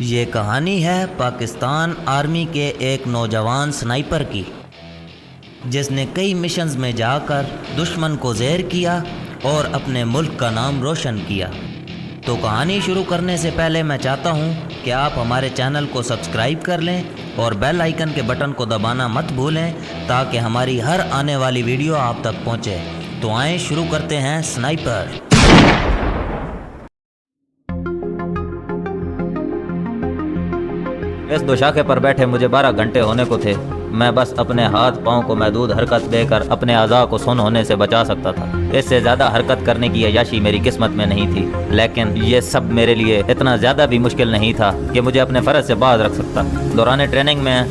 یہ کہانی ہے پاکستان آرمی کے ایک نوجوان سنائپر کی، جس نے کئی مشنز میں جا کر دشمن کو زیر کیا اور اپنے ملک کا نام روشن کیا۔ تو کہانی شروع کرنے سے پہلے میں چاہتا ہوں کہ آپ ہمارے چینل کو سبسکرائب کر لیں اور بیل آئیکن کے بٹن کو دبانا مت بھولیں تاکہ ہماری ہر آنے والی ویڈیو آپ تک پہنچے۔ تو آئیں شروع کرتے ہیں سنائپر۔ اس دوشاخے پر بیٹھے مجھے 12 گھنٹے ہونے کو تھے۔ میں بس اپنے ہاتھ پاؤں کو محدود حرکت دے کر اپنے اعضاء کو سن ہونے سے بچا سکتا تھا۔ اس سے زیادہ حرکت کرنے کی عیاشی میری قسمت میں نہیں تھی، لیکن یہ سب میرے لیے اتنا زیادہ بھی مشکل نہیں تھا کہ مجھے اپنے فرض سے باز رکھ سکتا۔ دوران ٹریننگ میں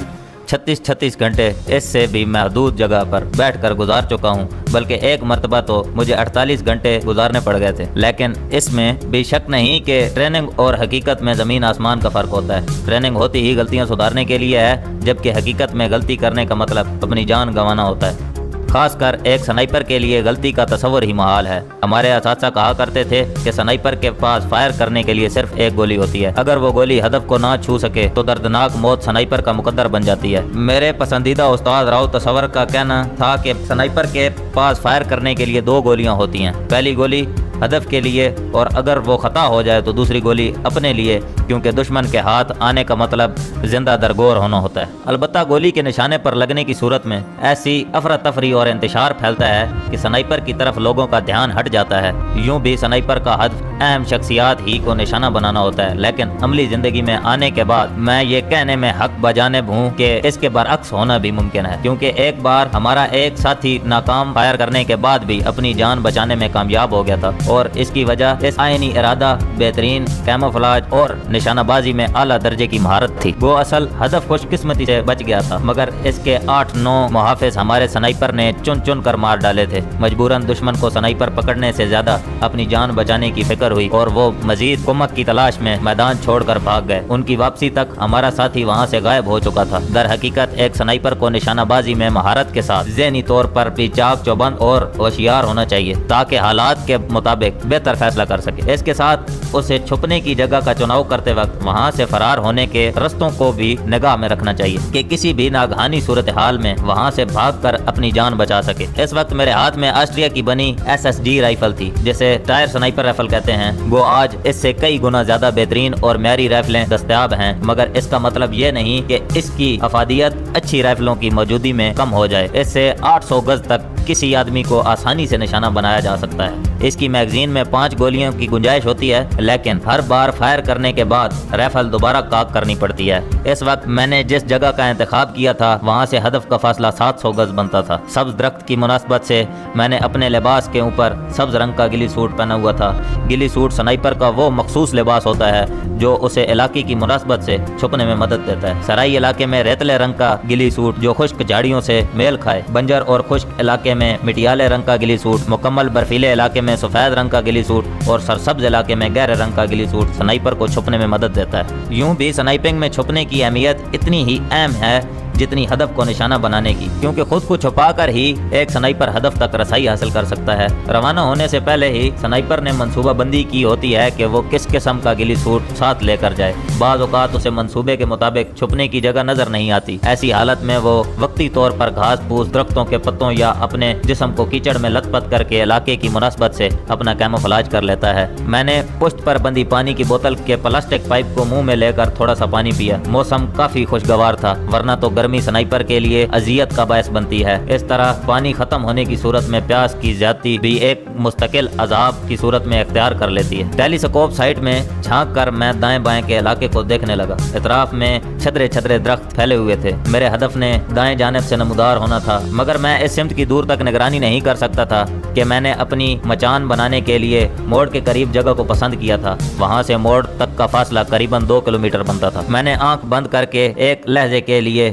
36 گھنٹے اس سے بھی محدود جگہ پر بیٹھ کر گزار چکا ہوں، بلکہ ایک مرتبہ تو مجھے 48 گھنٹے گزارنے پڑ گئے تھے۔ لیکن اس میں بھی شک نہیں کہ ٹریننگ اور حقیقت میں زمین آسمان کا فرق ہوتا ہے۔ ٹریننگ ہوتی ہی غلطیاں سدھارنے کے لیے ہے، جبکہ حقیقت میں غلطی کرنے کا مطلب اپنی جان گنوانا ہوتا ہے۔ خاص کر ایک سنائپر کے لیے غلطی کا تصور ہی محال ہے۔ ہمارے اساتذہ کہا کرتے تھے کہ سنائپر کے پاس فائر کرنے کے لیے صرف ایک گولی ہوتی ہے۔ اگر وہ گولی ہدف کو نہ چھو سکے تو دردناک موت سنائپر کا مقدر بن جاتی ہے۔ میرے پسندیدہ استاد راؤ تصور کا کہنا تھا کہ سنائپر کے پاس فائر کرنے کے لیے 2 گولیاں ہوتی ہیں، پہلی گولی ہدف کے لیے اور اگر وہ خطا ہو جائے تو دوسری گولی اپنے لیے، کیونکہ دشمن کے ہاتھ آنے کا مطلب زندہ درگور ہونا ہوتا ہے۔ البتہ گولی کے نشانے پر لگنے کی صورت میں ایسی افراتفری اور انتشار پھیلتا ہے کہ سنائپر کی طرف لوگوں کا دھیان ہٹ جاتا ہے۔ یوں بھی سنائپر کا ہدف اہم شخصیات ہی کو نشانہ بنانا ہوتا ہے، لیکن عملی زندگی میں آنے کے بعد میں یہ کہنے میں حق بجانب ہوں کہ اس کے برعکس ہونا بھی ممکن ہے، کیونکہ ایک بار ہمارا ایک ساتھی ناکام فائر کرنے کے بعد بھی اپنی جان بچانے میں کامیاب ہو گیا تھا، اور اس کی وجہ اس آئینی ارادہ، بہترین کیموفلاج اور نشانہ بازی میں اعلیٰ درجے کی مہارت تھی۔ وہ اصل ہدف خوش قسمتی سے بچ گیا تھا، مگر اس کے 8-9 محافظ ہمارے سنائپر نے چن کر مار ڈالے تھے۔ مجبوراً دشمن کو سنائپر پکڑنے سے زیادہ اپنی جان بچانے کی فکر ہوئی اور وہ مزید کمک کی تلاش میں میدان چھوڑ کر بھاگ گئے۔ ان کی واپسی تک ہمارا ساتھی وہاں سے غائب ہو چکا تھا۔ در حقیقت ایک سنائپر کو نشانہ بازی میں مہارت کے ساتھ ذہنی طور پر بھی چاق چوبند اور ہوشیار ہونا چاہیے تاکہ حالات کے مطابق بہتر فیصلہ کر سکے۔ اس کے ساتھ اسے چھپنے کی جگہ کا چناؤ کرتے وقت وہاں سے فرار ہونے کے رستوں کو بھی نگاہ میں رکھنا چاہیے کہ کسی بھی ناگہانی صورتحال میں وہاں سے بھاگ کر اپنی جان بچا سکے۔ اس وقت میرے ہاتھ میں آسٹریا کی بنی SSG رائفل تھی، جسے ٹائر سنائپر رائفل کہتے ہیں۔ وہ آج اس سے کئی گنا زیادہ بہترین اور معیاری رائفلیں دستیاب ہیں، مگر اس کا مطلب یہ نہیں کہ اس کی افادیت اچھی رائفلوں کی موجودگی میں کم ہو جائے۔ اس سے 800 گز تک کسی آدمی کو آسانی سے نشانہ بنایا جا سکتا ہے۔ اس کی میگزین میں 5 گولیوں کی گنجائش ہوتی ہے، لیکن ہر بار فائر کرنے کے بعد رائفل دوبارہ کاک کرنی پڑتی ہے۔ اس وقت میں نے جس جگہ کا انتخاب کیا تھا وہاں سے ہدف کا فاصلہ 700 گز بنتا تھا۔ سبز درخت کی مناسبت سے میں نے اپنے لباس کے اوپر سبز رنگ کا گلی سوٹ پہنا ہوا تھا۔ گلی سوٹ سنائپر کا وہ مخصوص لباس ہوتا ہے جو اسے علاقے کی مناسبت سے چھپنے میں مدد دیتا ہے۔ سرائی علاقے میں ریتلے رنگ کا گلی سوٹ جو خشک جھاڑیوں سے میل کھائے، بنجر اور خشک علاقے میں مٹیالے رنگ کا گلی سوٹ، مکمل برفیلے علاقے میں سفید رنگ کا گلی سوٹ اور سرسبز علاقے میں گہرے رنگ کا گلی سوٹ سنائپر کو چھپنے میں مدد دیتا ہے۔ یوں بھی سنائپنگ میں چھپنے کی اہمیت اتنی ہی اہم ہے جتنی ہدف کو نشانہ بنانے کی، کیونکہ خود کو چھپا کر ہی ایک سنائپر ہدف تک رسائی حاصل کر سکتا ہے۔ روانہ ہونے سے پہلے ہی سنائپر نے منصوبہ بندی کی ہوتی ہے کہ وہ کس قسم کا گلی سوٹ ساتھ لے کر جائے۔ بعض اوقات اسے منصوبے کے مطابق چھپنے کی جگہ نظر نہیں آتی۔ ایسی حالت میں وہ وقتی طور پر گھاس پھوس، درختوں کے پتوں یا اپنے جسم کو کیچڑ میں لت پت کر کے علاقے کی مناسبت سے اپنا کیموفلاج کر لیتا ہے۔ میں نے پشت پر بندی پانی کی بوتل کے پلاسٹک پائپ کو منہ میں لے کر تھوڑا سا پانی پیا۔ موسم کافی خوشگوار تھا، ورنہ تو گرمی سنائپر کے لیے اذیت کا باعث بنتی ہے۔ اس طرح پانی ختم ہونے کی صورت میں پیاس کی زیادتی بھی ایک مستقل عذاب کی صورت میں اختیار کر لیتی ہے۔ ٹیلی سکوپ سائٹ میں جھانک کر میں دائیں بائیں کے علاقے کو دیکھنے لگا۔ اطراف میں چھترے درخت پھیلے ہوئے تھے۔ میرے ہدف نے دائیں جانب سے نمودار ہونا تھا، مگر میں اس سمت کی دور تک نگرانی نہیں کر سکتا تھا کہ میں نے اپنی مچان بنانے کے لیے موڑ کے قریب جگہ کو پسند کیا تھا۔ وہاں سے موڑ تک کا فاصلہ قریباً 2 کلومیٹر بنتا تھا۔ میں نے آنکھ بند کر کے ایک لہجے کے لیے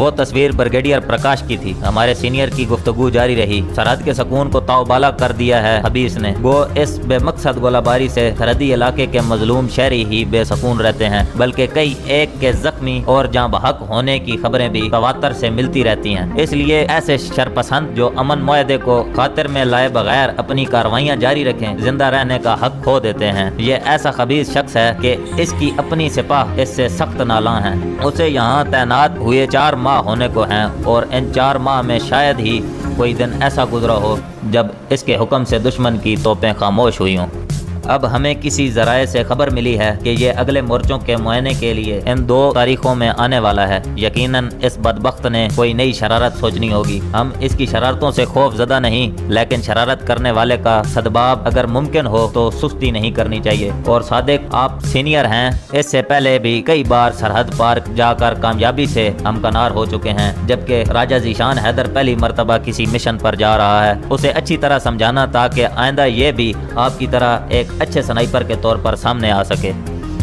وہ تصویر بریگیڈیئر پرکاش کی تھی۔ ہمارے سینئر کی گفتگو جاری رہی۔ سرحد کے سکون کو تاؤ بالا کر دیا ہے حبیس نے۔ وہ اس بے مقصد گولہ باری سے سرحدی علاقے کے مظلوم شہری ہی بے سکون رہتے ہیں، بلکہ کئی ایک کے زخمی اور جاں بحق ہونے کی خبریں بھی تواتر سے ملتی رہتی ہیں۔ اس لیے ایسے شرپسند جو امن معاہدے کو خاطر میں لائے بغیر اپنی کارروائیاں جاری رکھیں، زندہ رہنے کا حق کھو دیتے ہیں۔ یہ ایسا خبیث شخص ہے کہ اس کی اپنی سپاہ اس سے سخت نالاں ہیں۔ اسے یہاں تعینات ہوئے 4 ماہ ہونے کو ہیں، اور ان 4 ماہ میں شاید ہی کوئی دن ایسا گزرا ہو جب اس کے حکم سے دشمن کی توپیں خاموش ہوئی ہوں۔ اب ہمیں کسی ذرائع سے خبر ملی ہے کہ یہ اگلے مورچوں کے معائنے کے لیے ان 2 تاریخوں میں آنے والا ہے۔ یقیناً اس بدبخت نے کوئی نئی شرارت سوچنی ہوگی۔ ہم اس کی شرارتوں سے خوف زدہ نہیں، لیکن شرارت کرنے والے کا سدباب اگر ممکن ہو تو سستی نہیں کرنی چاہیے۔ اور صادق، آپ سینئر ہیں، اس سے پہلے بھی کئی بار سرحد پار جا کر کامیابی سے ہمکنار ہو چکے ہیں، جبکہ راجہ ذیشان حیدر پہلی مرتبہ کسی مشن پر جا رہا ہے۔ اسے اچھی طرح سمجھانا تاکہ آئندہ یہ بھی آپ کی طرح ایک اچھے سنائپر کے طور پر سامنے آ سکے۔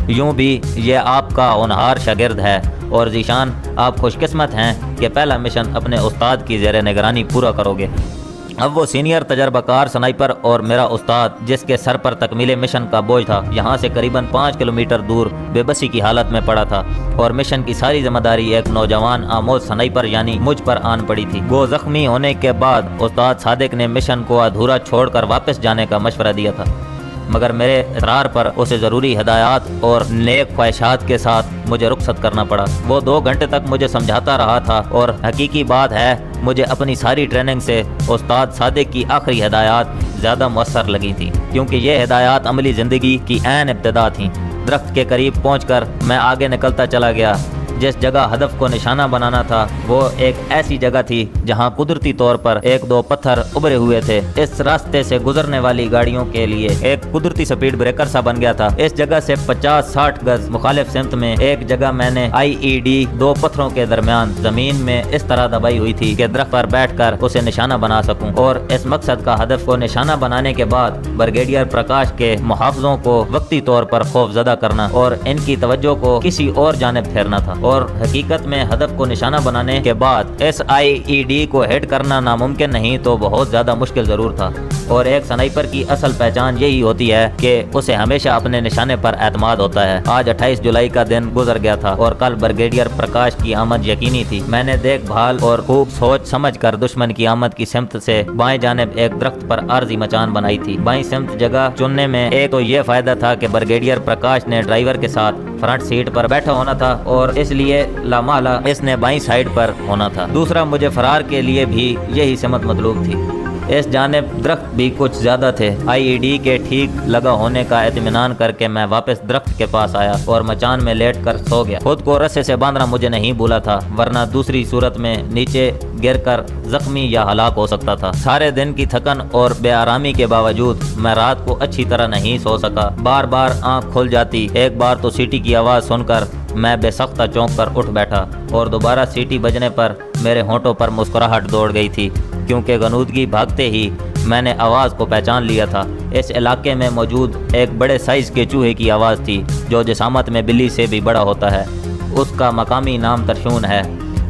یوں بھی یہ آپ کا ہونہار شاگرد ہے، اور ذیشان، آپ خوش قسمت ہیں کہ پہلا مشن اپنے استاد کی زیر نگرانی پورا کرو گے۔ اب وہ سینئر تجربہ کار سنائپر اور میرا استاد، جس کے سر پر تکمیل مشن کا بوجھ تھا، یہاں سے قریباً 5 کلومیٹر دور بے بسی کی حالت میں پڑا تھا، اور مشن کی ساری ذمہ داری ایک نوجوان آموز سنائپر یعنی مجھ پر آن پڑی تھی۔ وہ زخمی ہونے کے بعد استاد صادق نے مشن کو ادھورا چھوڑ کر واپس جانے کا مشورہ دیا تھا، مگر میرے اصرار پر اسے ضروری ہدایات اور نیک خواہشات کے ساتھ مجھے رخصت کرنا پڑا۔ وہ 2 گھنٹے تک مجھے سمجھاتا رہا تھا، اور حقیقی بات ہے مجھے اپنی ساری ٹریننگ سے استاد صادق کی آخری ہدایات زیادہ مؤثر لگی تھیں، کیونکہ یہ ہدایات عملی زندگی کی عین ابتدا تھیں۔ درخت کے قریب پہنچ کر میں آگے نکلتا چلا گیا۔ جس جگہ ہدف کو نشانہ بنانا تھا وہ ایک ایسی جگہ تھی جہاں قدرتی طور پر 1-2 پتھر ابھرے ہوئے تھے۔ اس راستے سے گزرنے والی گاڑیوں کے لیے ایک قدرتی سپیڈ بریکر سا بن گیا تھا۔ اس جگہ سے 50-60 گز مخالف سمت میں ایک جگہ میں نے IED 2 پتھروں کے درمیان زمین میں اس طرح دبائی ہوئی تھی کہ درخت پر بیٹھ کر اسے نشانہ بنا سکوں، اور اس مقصد کا ہدف کو نشانہ بنانے کے بعد بریگیڈیئر پرکاش کے محافظوں کو وقتی طور پر خوف زدہ کرنا اور ان کی توجہ کو کسی اور جانب پھیرنا تھا۔ اور حقیقت میں ہدف کو نشانہ بنانے کے بعد اس IED کو ہٹ کرنا ناممکن نہیں تو بہت زیادہ مشکل ضرور تھا۔ اور ایک سنائپر کی اصل پہچان یہی ہوتی ہے کہ اسے ہمیشہ اپنے نشانے پر اعتماد ہوتا ہے۔ آج 28 جولائی کا دن گزر گیا تھا، اور کل بریگیڈیئر پرکاش کی آمد یقینی تھی۔ میں نے دیکھ بھال اور خوب سوچ سمجھ کر دشمن کی آمد کی سمت سے بائیں جانب ایک درخت پر عارضی مچان بنائی تھی۔ بائیں سمت جگہ چننے میں ایک تو یہ فائدہ تھا کہ بریگیڈیئر پرکاش نے ڈرائیور کے ساتھ فرنٹ سیٹ پر بیٹھا ہونا تھا، اور اس لیے لامحالہ اس نے بائیں سائیڈ پر ہونا تھا۔ دوسرا، مجھے فرار کے لیے بھی یہی سمت مطلوب تھی۔ اس جانب درخت بھی کچھ زیادہ تھے۔ IED کے ٹھیک لگا ہونے کا اطمینان کر کے میں واپس درخت کے پاس آیا اور مچان میں لیٹ کر سو گیا۔ خود کو رسے سے باندھنا مجھے نہیں بھولا تھا، ورنہ دوسری صورت میں نیچے گر کر زخمی یا ہلاک ہو سکتا تھا۔ سارے دن کی تھکن اور بے آرامی کے باوجود میں رات کو اچھی طرح نہیں سو سکا۔ بار بار آنکھ کھل جاتی۔ ایک بار تو سیٹی کی آواز سن کر میں بے سختہ چونک کر اٹھ بیٹھا، اور دوبارہ سیٹی بجنے پر میرے ہونٹوں پر مسکراہٹ دوڑ گئی تھی، کیونکہ غنودگی بھاگتے ہی میں نے آواز کو پہچان لیا تھا۔ اس علاقے میں موجود ایک بڑے سائز کے چوہے کی آواز تھی، جو جسامت میں بلی سے بھی بڑا ہوتا ہے۔ اس کا مقامی نام ترشون ہے۔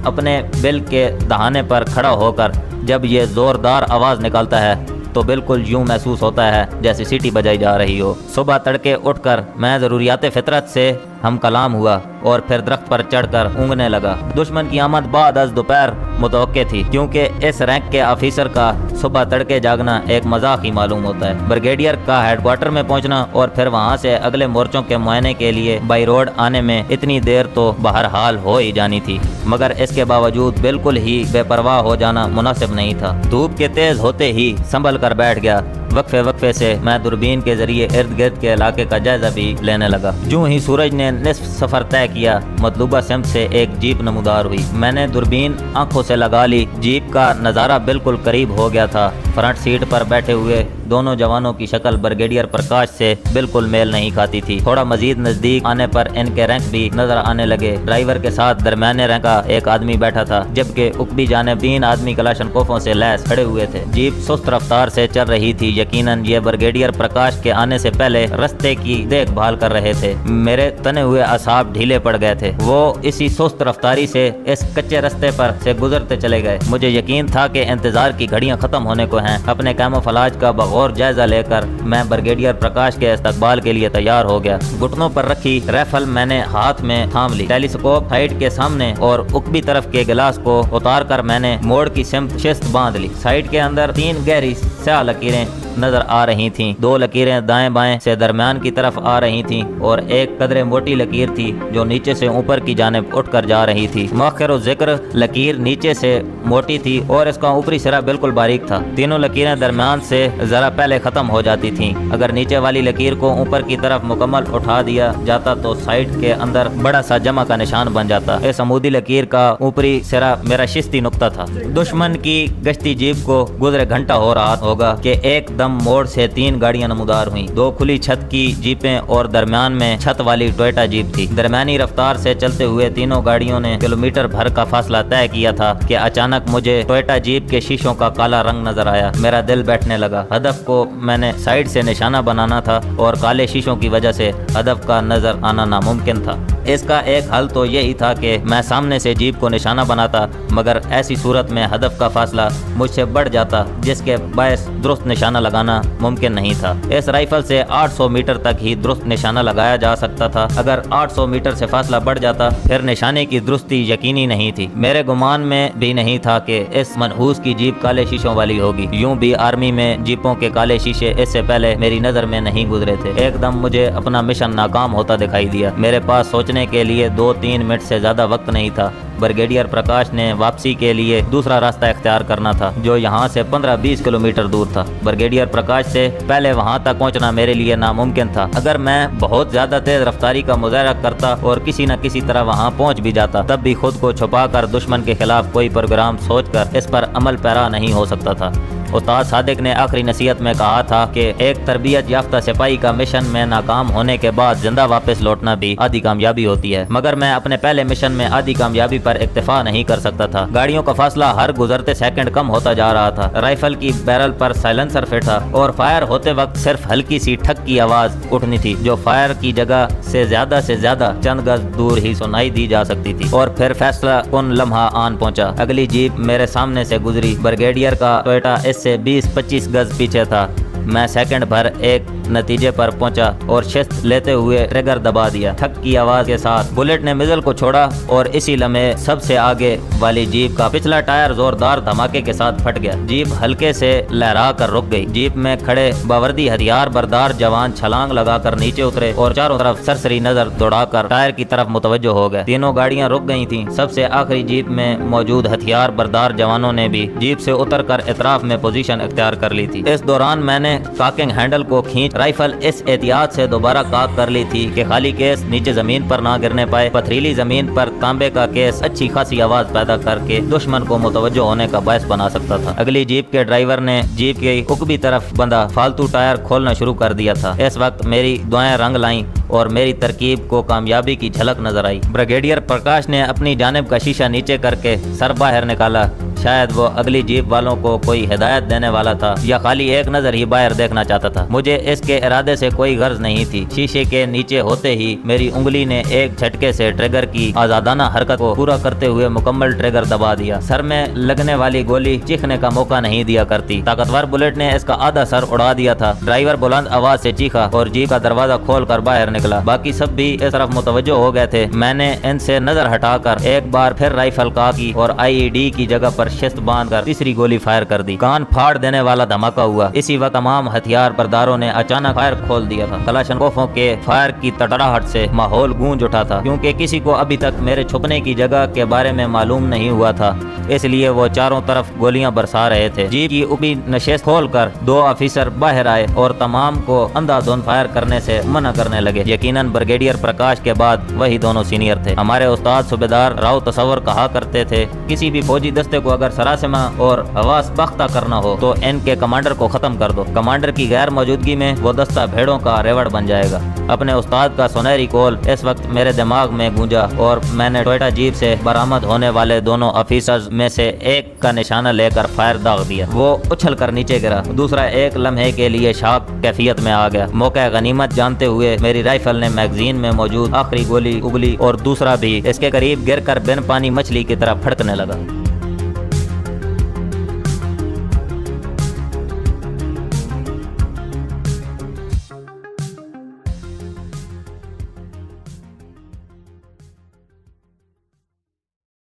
اپنے بل کے دہانے پر کھڑا ہو کر جب یہ زوردار آواز نکالتا ہے تو بالکل یوں محسوس ہوتا ہے جیسے سیٹی بجائی جا رہی ہو۔ صبح تڑکے اٹھ کر میں ضروریات فطرت سے ہم کلام ہوا، اور پھر درخت پر چڑھ کر اونگنے لگا۔ دشمن کی آمد بعد از دوپہر متوقع تھی، کیونکہ اس رینک کے آفیسر کا صبح تڑکے جاگنا ایک مذاق ہی معلوم ہوتا ہے۔ بریگیڈیئر کا ہیڈ کوارٹر میں پہنچنا اور پھر وہاں سے اگلے مورچوں کے معائنے کے لیے بائی روڈ آنے میں اتنی دیر تو بہرحال ہو ہی جانی تھی، مگر اس کے باوجود بالکل ہی بے پرواہ ہو جانا مناسب نہیں تھا۔ دھوپ کے تیز ہوتے ہی سنبھل کر بیٹھ گیا۔ وقفے سے میں دوربین کے ذریعے ارد گرد کے علاقے کا جائزہ بھی لینے لگا۔ جوں ہی سورج نے نصف سفر طے کیا، مطلوبہ سمت سے ایک جیپ نمودار ہوئی۔ میں نے دوربین آنکھوں سے لگا لی۔ جیپ کا نظارہ بالکل قریب ہو گیا تھا۔ فرنٹ سیٹ پر بیٹھے ہوئے دونوں جوانوں کی شکل بریگیڈیئر پرکاش سے بالکل میل نہیں کھاتی تھی۔ تھوڑا مزید نزدیک آنے پر ان کے رینک بھی نظر آنے لگے۔ ڈرائیور کے ساتھ درمیانے رینک کا ایک آدمی بیٹھا تھا، جبکہ عقبی جانب 3 آدمی کلاشنکوفوں سے لیس کھڑے ہوئے تھے۔ جیپ سست رفتار سے چل رہی تھی۔ یقیناً یہ بریگیڈیئر پرکاش کے آنے سے پہلے رستے کی دیکھ بھال کر رہے تھے۔ میرے تنے ہوئے اعصاب ڈھیلے پڑ گئے تھے۔ وہ اسی سست رفتاری سے اس کچے رستے پر سے گزرتے چلے گئے۔ مجھے یقین تھا کہ انتظار کی گھڑیاں ختم ہونے کو ہیں۔ اپنے کیموفلاج کا بغور جائزہ لے کر میں بریگیڈیئر پرکاش کے استقبال کے لیے تیار ہو گیا۔ گھٹنوں پر رکھی رائفل میں نے ہاتھ میں تھام لی۔ ٹیلیسکوپ ہائٹ کے سامنے اور عقبی طرف کے گلاس کو اتار کر میں نے موڑ کی سمت شست باندھ لی۔ سائٹ کے اندر 3 گہری سیاہ لکیریں نظر آ رہی تھیں۔ 2 لکیریں دائیں بائیں سے درمیان کی طرف آ رہی تھیں اور ایک قدرے موٹی لکیر تھی جو نیچے سے اوپر کی جانب اٹھ کر جا رہی تھی۔ مؤخر الذکر لکیر نیچے سے موٹی تھی اور اس کا اوپری سرا بالکل باریک تھا۔ تینوں لکیریں درمیان سے ذرا پہلے ختم ہو جاتی تھیں۔ اگر نیچے والی لکیر کو اوپر کی طرف مکمل اٹھا دیا جاتا تو سائٹ کے اندر بڑا سا جمع کا نشان بن جاتا۔ اس عمودی لکیر کا اوپری سرا میرا شستی نقطہ تھا۔ دشمن کی گشتی جیپ کو گزرے گھنٹہ ہو رہا ہوگا کہ ایک دم موڑ سے 3 گاڑیاں نمودار ہوئیں۔ 2 کھلی چھت کی جیپیں اور درمیان میں چھت والی ٹوئٹا جیپ تھی۔ درمیانی رفتار سے چلتے ہوئے تینوں گاڑیوں نے کلومیٹر بھر کا فاصلہ طے کیا تھا کہ اچانک مجھے ٹوئٹا جیپ کے شیشوں کا کالا رنگ نظر آیا۔ میرا دل بیٹھنے لگا۔ ہدف کو میں نے سائڈ سے نشانہ بنانا تھا اور کالے شیشوں کی وجہ سے ہدف کا نظر آنا ناممکن تھا۔ اس کا ایک حل تو یہی تھا کہ میں سامنے سے جیپ کو نشانہ بناتا، مگر ایسی صورت میں ہدف کا فاصلہ مجھ سے بڑھ جاتا جس کے باعث درست نشانہ لگانا ممکن نہیں تھا۔ اس رائفل سے 800 میٹر تک ہی درست نشانہ لگایا جا سکتا تھا۔ اگر 800 میٹر سے فاصلہ بڑھ جاتا پھر نشانے کی درستی یقینی نہیں تھی۔ میرے گمان میں بھی نہیں تھا کہ اس منحوس کی جیپ کالے شیشوں والی ہوگی۔ یوں بھی آرمی میں جیپوں کے کالے شیشے اس سے پہلے میری نظر میں نہیں گزرے تھے۔ ایک دم مجھے اپنا مشن ناکام ہوتا دکھائی دیا۔ میرے پاس سوچنے کے لیے 2-3 منٹ سے زیادہ وقت نہیں تھا۔ بریگیڈیئر پرکاش نے واپسی کے لیے دوسرا راستہ اختیار کرنا تھا جو یہاں سے 15-20 کلومیٹر دور تھا۔ بریگیڈیئر پرکاش سے پہلے وہاں تک پہنچنا میرے لیے ناممکن تھا۔ اگر میں بہت زیادہ تیز رفتاری کا مظاہرہ کرتا اور کسی نہ کسی طرح وہاں پہنچ بھی جاتا تب بھی خود کو چھپا کر دشمن کے خلاف کوئی پروگرام سوچ کر اس پر عمل پیرا نہیں ہو سکتا تھا۔ استاد صادق نے آخری نصیحت میں کہا تھا کہ ایک تربیت یافتہ سپاہی کا مشن میں ناکام ہونے کے بعد زندہ واپس لوٹنا بھی آدھی کامیابی ہوتی ہے، مگر میں اپنے پہلے مشن میں آدھی کامیابی پر اکتفا نہیں کر سکتا تھا۔ گاڑیوں کا فاصلہ ہر گزرتے سیکنڈ کم ہوتا جا رہا تھا۔ رائفل کی بیرل پر سائلنسر فٹ تھا اور فائر ہوتے وقت صرف ہلکی سی ٹھک کی آواز اٹھنی تھی جو فائر کی جگہ سے زیادہ چند گز دور ہی سنائی دی جا سکتی تھی۔ اور پھر فیصلہ کن لمحہ آن پہنچا۔ اگلی جیپ میرے سامنے سے گزری۔ بریگیڈیئر کا ٹوئٹا اس سے 20-25 گز پیچھے تھا۔ میں سیکنڈ بھر ایک نتیجے پر پہنچا اور شست لیتے ہوئے ٹریگر دبا دیا۔ ٹھک کی آواز کے ساتھ بلٹ نے مزل کو چھوڑا اور اسی لمحے سب سے آگے والی جیپ کا پچھلا ٹائر زوردار دھماکے کے ساتھ پھٹ گیا۔ جیپ ہلکے سے لہرا کر رک گئی۔ جیپ میں کھڑے باوردی ہتھیار بردار جوان چھلانگ لگا کر نیچے اترے اور چاروں طرف سرسری نظر دوڑا کر ٹائر کی طرف متوجہ ہو گئے۔ تینوں گاڑیاں رک گئی تھیں۔ سب سے آخری جیپ میں موجود ہتھیار بردار جوانوں نے بھی جیپ سے اتر کر اطراف میں پوزیشن اختیار کر لی تھی۔ اس دوران میں نے کاکنگ ہینڈل کو کھینچ رائفل اس احتیاط سے دوبارہ کاک کر لی تھی کہ خالی کیس نیچے زمین پر نہ گرنے پائے۔ پتھریلی زمین پر تانبے کا کیس اچھی خاصی آواز پیدا کر کے دشمن کو متوجہ ہونے کا باعث بنا سکتا تھا۔ اگلی جیپ کے ڈرائیور نے جیپ کی عقبی طرف بندھا فالتو ٹائر کھولنا شروع کر دیا تھا۔ اس وقت میری دعائیں رنگ لائیں اور میری ترکیب کو کامیابی کی جھلک نظر آئی۔ بریگیڈیئر پرکاش نے اپنی جانب کا شیشہ نیچے کر کے سر باہر نکالا۔ شاید وہ اگلی جیپ والوں کو کوئی ہدایت دینے والا تھا یا خالی ایک نظر ہی باہر دیکھنا چاہتا تھا۔ مجھے اس کے ارادے سے کوئی غرض نہیں تھی۔ شیشے کے نیچے ہوتے ہی میری انگلی نے ایک جھٹکے سے ٹریگر کی آزادانہ حرکت کو پورا کرتے ہوئے مکمل ٹریگر دبا دیا۔ سر میں لگنے والی گولی چیخنے کا موقع نہیں دیا کرتی۔ طاقتور بلٹ نے اس کا آدھا سر اڑا دیا تھا۔ ڈرائیور بلند آواز سے چیخا اور جیپ کا دروازہ کھول کر باہر نکلا۔ باقی سب بھی اس طرف متوجہ ہو گئے تھے۔ میں نے ان سے نظر ہٹا کر ایک بار پھر رائفل کی اور IED کی جگہ پر شست باندھ کر تیسری گولی فائر کر دی۔ کان پھاڑ دینے والا دھماکہ ہوا۔ اسی وقت تمام ہتھیار برداروں نے اچانک فائر کھول دیا تھا۔ کلاشنکوفوں کے فائر کی تڑاہٹ سے ماحول گونج اٹھا تھا کیونکہ کسی کو ابھی تک میرے چھپنے کی جگہ کے بارے میں معلوم نہیں ہوا تھا، اس لیے وہ چاروں طرف گولیاں برسا رہے تھے۔ جیپ کی اوپری نشست کھول کر 2 آفیسر باہر آئے اور تمام کو اندھا دھند فائر کرنے سے منع کرنے لگے۔ یقیناً بریگیڈیئر پرکاش کے بعد وہی دونوں سینئر تھے۔ ہمارے استاد صوبیدار راؤ تصور کہا کرتے تھے، کسی بھی فوجی دستے کو اگر سراسیمہ اور حواس بختہ کرنا ہو تو ان کے کمانڈر کو ختم کر دو، کمانڈر کی غیر موجودگی میں وہ دستہ بھیڑوں کا ریوڑ بن جائے گا۔ اپنے استاد کا سنہری قول اس وقت میرے دماغ میں گونجا اور میں نے ٹوئٹا جیپ سے برآمد ہونے والے دونوں آفیسرز میں سے ایک کا نشانہ لے کر فائر داغ دیا۔ وہ اچھل کر نیچے گرا، دوسرا ایک لمحے کے لیے شاک کیفیت میں آ گیا۔ موقع غنیمت جانتے ہوئے میری رائفل نے میگزین میں موجود آخری گولی اگلی اور دوسرا بھی اس کے قریب گر کر بن پانی مچھلی کی طرح پھڑکنے لگا۔